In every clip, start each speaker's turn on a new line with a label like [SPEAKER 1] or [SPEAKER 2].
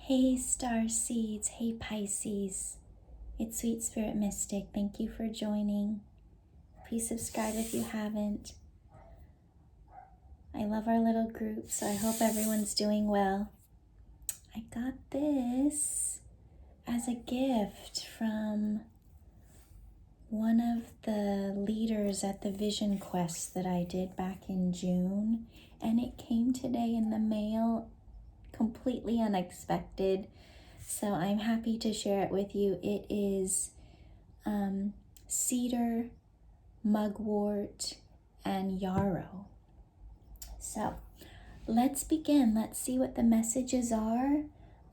[SPEAKER 1] Hey Starseeds, hey Pisces, it's Sweet Spirit Mystic. Thank you for joining. Please subscribe if you haven't. I love our little group, so I hope everyone's doing well. I got this as a gift from one of the leaders at the Vision Quest that I did back in June, and it came today in the mail, completely unexpected. So I'm happy to share it with you. It is cedar, mugwort, and yarrow. So let's begin. Let's see what the messages are.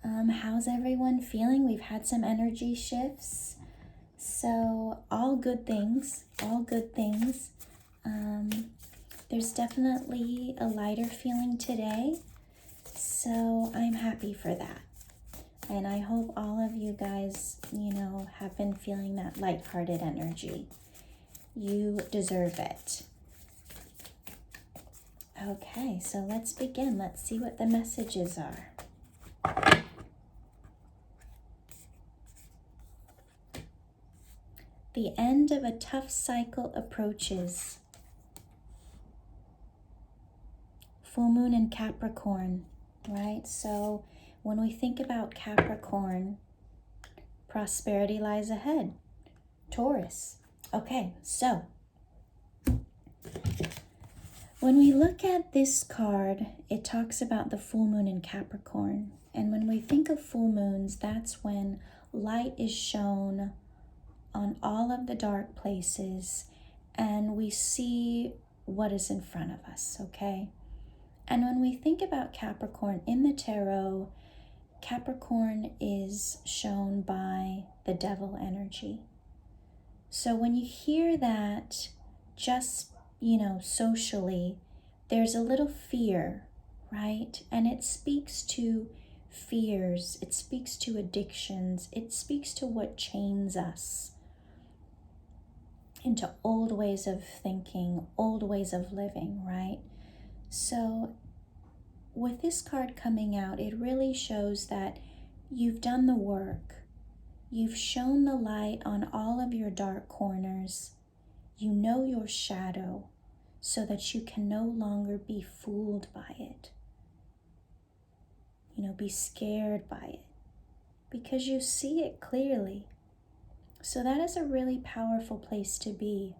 [SPEAKER 1] How's everyone feeling? We've had some energy shifts. So all good things, all good things. There's definitely a lighter feeling today. So I'm happy for that. And I hope all of you guys, have been feeling that lighthearted energy. You deserve it. Okay, so let's begin. Let's see what the messages are. The end of a tough cycle approaches. Full moon in Capricorn, right? So when we think about Capricorn, prosperity lies ahead. Taurus. Okay, so when we look at this card, it talks about the full moon in Capricorn. And when we think of full moons, that's when light is shown on all of the dark places and we see what is in front of us, okay? And when we think about Capricorn in the tarot, Capricorn is shown by the devil energy. So when you hear that, just, socially, there's a little fear, right? And it speaks to fears, it speaks to addictions, it speaks to what chains us into old ways of thinking, old ways of living, right? So with this card coming out, it really shows that you've done the work. You've shown the light on all of your dark corners. You know your shadow so that you can no longer be fooled by it. Be scared by it because you see it clearly. So that is a really powerful place to be,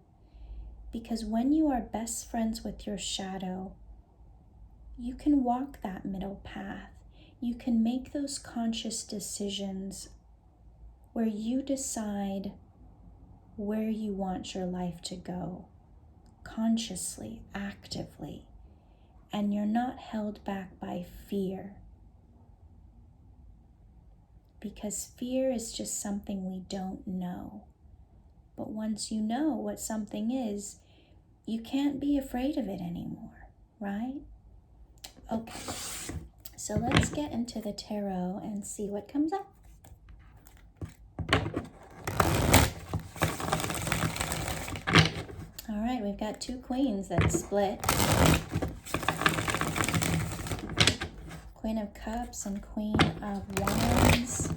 [SPEAKER 1] because when you are best friends with your shadow, you can walk that middle path. You can make those conscious decisions where you decide where you want your life to go, consciously, actively, and you're not held back by fear. Because fear is just something we don't know. But once you know what something is, you can't be afraid of it anymore, right? Okay, so let's get into the tarot and see what comes up. All right, we've got two queens that split. Queen of Cups and Queen of Wands.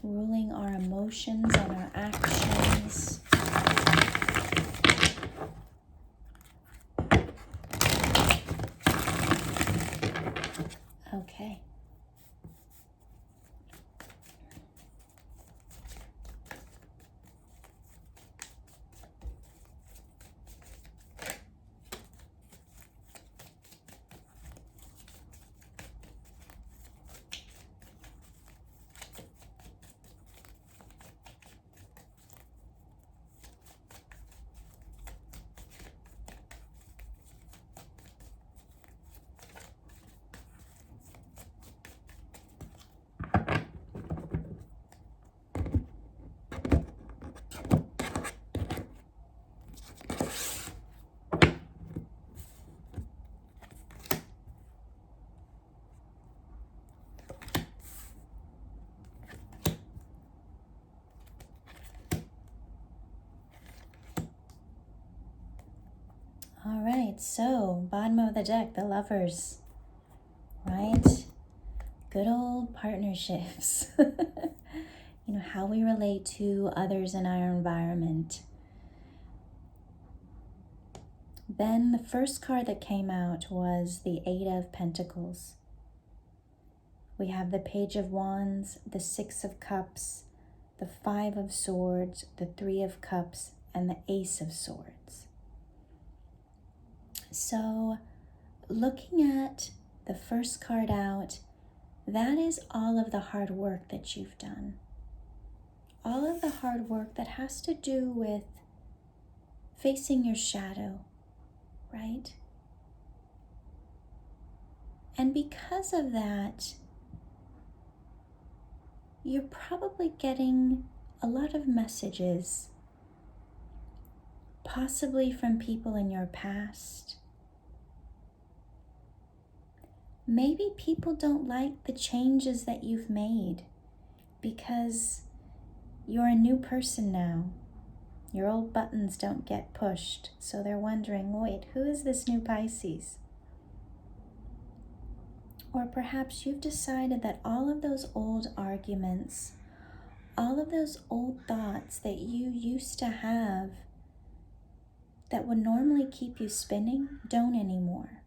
[SPEAKER 1] Ruling our emotions and our actions. Okay. All right, so bottom of the deck, the Lovers, right? good old partnerships. How we relate to others in our environment. Then the first card that came out was the Eight of Pentacles. We have the Page of Wands, the Six of Cups, the Five of Swords, the Three of Cups, and the Ace of Swords. So, looking at the first card out, that is all of the hard work that you've done. All of the hard work that has to do with facing your shadow, right? And because of that, you're probably getting a lot of messages, possibly from people in your past. Maybe people don't like the changes that you've made because you're a new person now. Your old buttons don't get pushed, so they're wondering, wait, who is this new Pisces? Or perhaps you've decided that all of those old arguments, all of those old thoughts that you used to have that would normally keep you spinning don't anymore.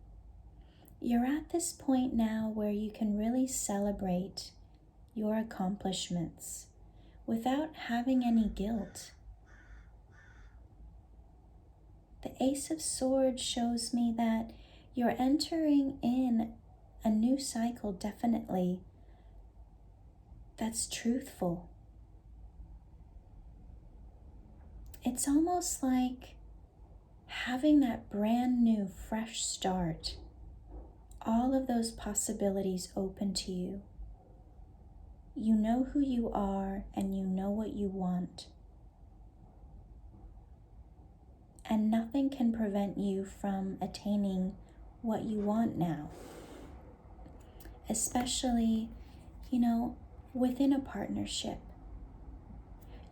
[SPEAKER 1] You're at this point now where you can really celebrate your accomplishments without having any guilt. The Ace of Swords shows me that you're entering in a new cycle, definitely, that's truthful. It's almost like having that brand new, fresh start. All of those possibilities open to you. You know who you are and you know what you want. And nothing can prevent you from attaining what you want now. Especially, within a partnership.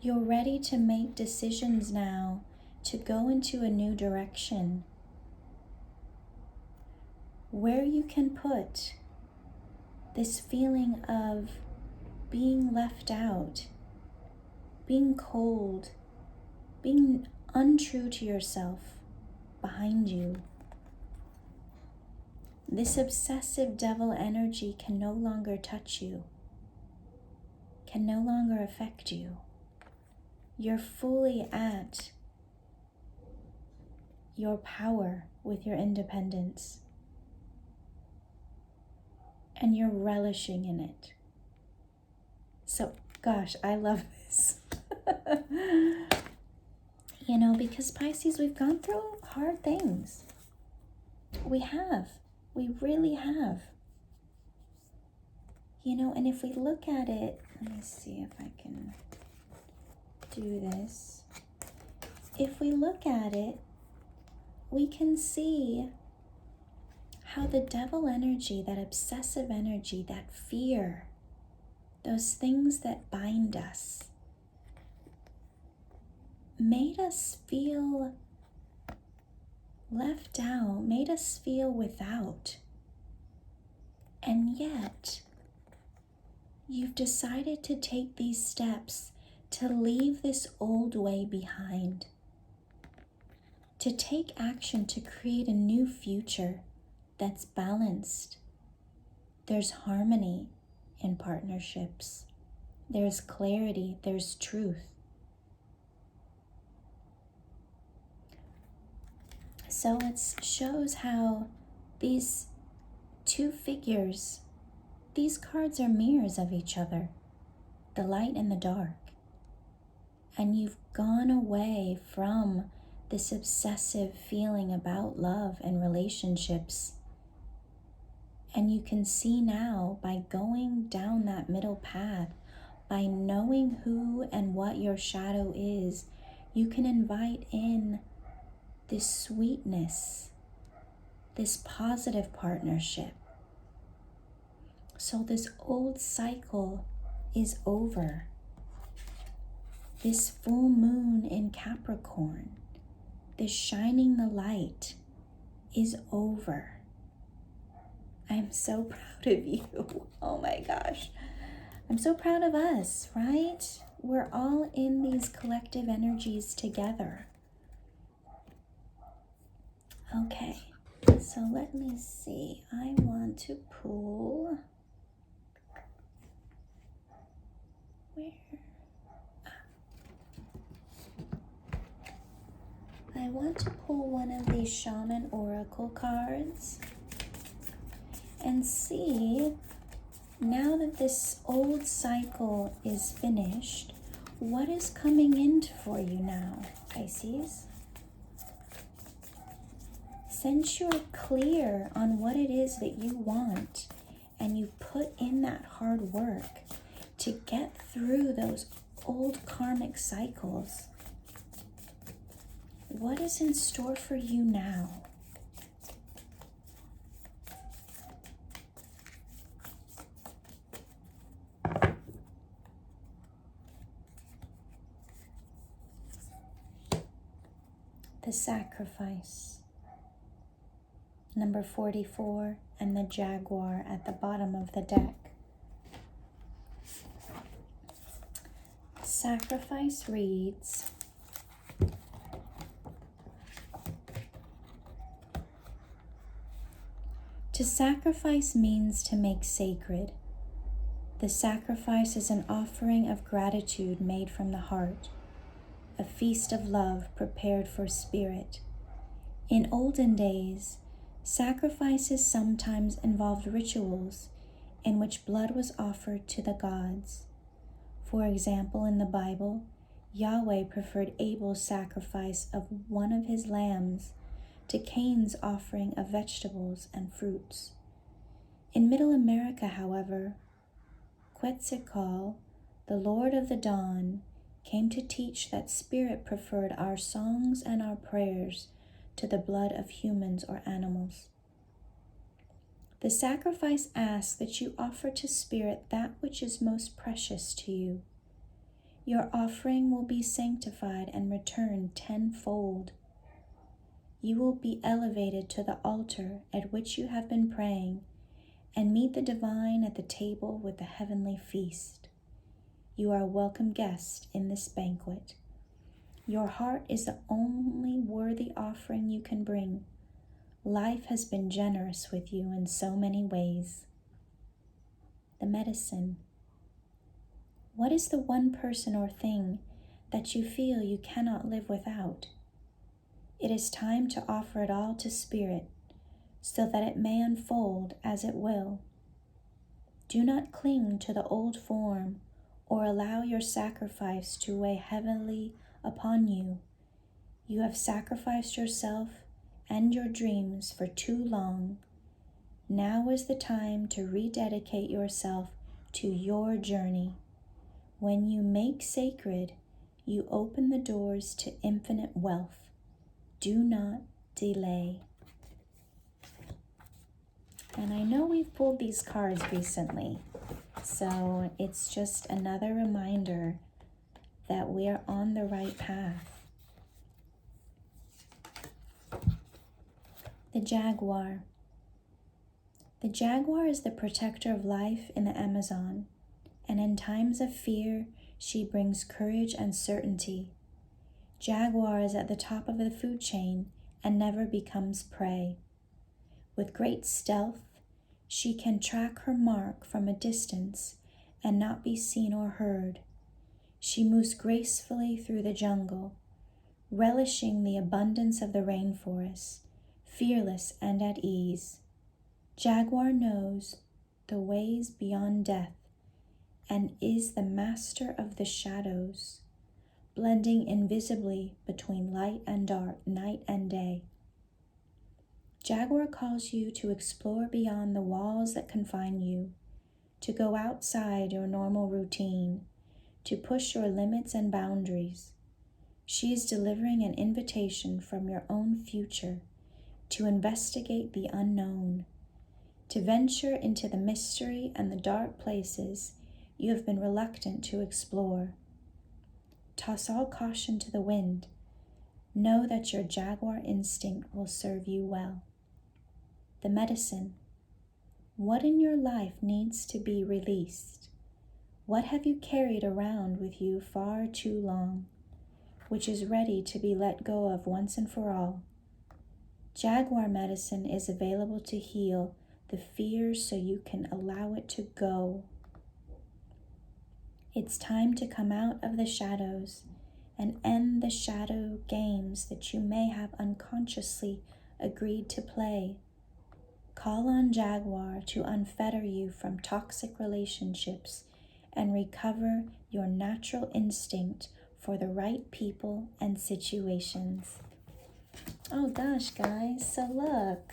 [SPEAKER 1] You're ready to make decisions now to go into a new direction where you can put this feeling of being left out, being cold, being untrue to yourself behind you. This obsessive devil energy can no longer touch you, can no longer affect you. You're fully at your power with your independence, and you're relishing in it. So, gosh, I love this. Because Pisces, we've gone through hard things. We have. We really have. And if we look at it, let me see if I can do this. If we look at it, we can see how the devil energy, that obsessive energy, that fear, those things that bind us, made us feel left out, made us feel without. And yet, you've decided to take these steps to leave this old way behind, to take action to create a new future that's balanced. There's harmony in partnerships. There's clarity, there's truth. So it shows how these two figures, these cards are mirrors of each other, the light and the dark. And you've gone away from this obsessive feeling about love and relationships. And you can see now, by going down that middle path, by knowing who and what your shadow is, you can invite in this sweetness, this positive partnership. So this old cycle is over. This full moon in Capricorn, this shining the light, is over. I'm so proud of you. Oh my gosh. I'm so proud of us, right? We're all in these collective energies together. Okay, so let me see. I want to pull. Where? I want to pull one of these Shaman Oracle cards and see, now that this old cycle is finished, what is coming in for you now, Pisces? Since you're clear on what it is that you want and you put in that hard work to get through those old karmic cycles, what is in store for you now? The Sacrifice, number 44, and the Jaguar at the bottom of the deck. Sacrifice reads, to sacrifice means to make sacred. The sacrifice is an offering of gratitude made from the heart, a feast of love prepared for spirit. In olden days, sacrifices sometimes involved rituals in which blood was offered to the gods. For example, in the Bible, Yahweh preferred Abel's sacrifice of one of his lambs to Cain's offering of vegetables and fruits. In Middle America, however, Quetzalcoatl, the Lord of the Dawn, came to teach that spirit preferred our songs and our prayers to the blood of humans or animals. The sacrifice asks that you offer to spirit that which is most precious to you. Your offering will be sanctified and returned tenfold. You will be elevated to the altar at which you have been praying and meet the divine at the table with the heavenly feast. You are a welcome guest in this banquet. Your heart is the only worthy offering you can bring. Life has been generous with you in so many ways. The medicine. What is the one person or thing that you feel you cannot live without? It is time to offer it all to Spirit, so that it may unfold as it will. Do not cling to the old form or allow your sacrifice to weigh heavily upon you. You have sacrificed yourself and your dreams for too long. Now is the time to rededicate yourself to your journey. When you make sacred, you open the doors to infinite wealth. Do not delay. And I know we've pulled these cards recently, so it's just another reminder that we are on the right path. The Jaguar. The Jaguar is the protector of life in the Amazon, and in times of fear, she brings courage and certainty. Jaguar is at the top of the food chain and never becomes prey. With great stealth, she can track her mark from a distance and not be seen or heard. She moves gracefully through the jungle, relishing the abundance of the rainforest, fearless and at ease. Jaguar knows the ways beyond death and is the master of the shadows, blending invisibly between light and dark, night and day. Jaguar calls you to explore beyond the walls that confine you, to go outside your normal routine, to push your limits and boundaries. She is delivering an invitation from your own future to investigate the unknown, to venture into the mystery and the dark places you have been reluctant to explore. Toss all caution to the wind. Know that your Jaguar instinct will serve you well. The medicine. What in your life needs to be released? What have you carried around with you far too long, which is ready to be let go of once and for all? Jaguar medicine is available to heal the fears so you can allow it to go. It's time to come out of the shadows and end the shadow games that you may have unconsciously agreed to play. Call on Jaguar to unfetter you from toxic relationships and recover your natural instinct for the right people and situations. Oh gosh, guys, so look.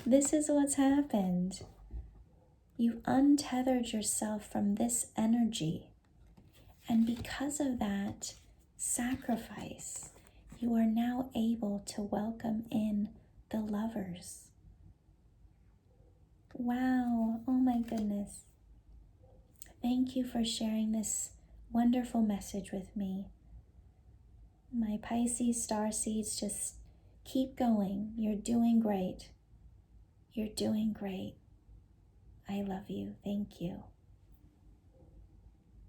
[SPEAKER 1] This is what's happened. You've untethered yourself from this energy. And because of that sacrifice, you are now able to welcome in the lovers. Wow, oh my goodness. Thank you for sharing this wonderful message with me. My Pisces starseeds, just keep going. You're doing great. You're doing great. I love you. Thank you.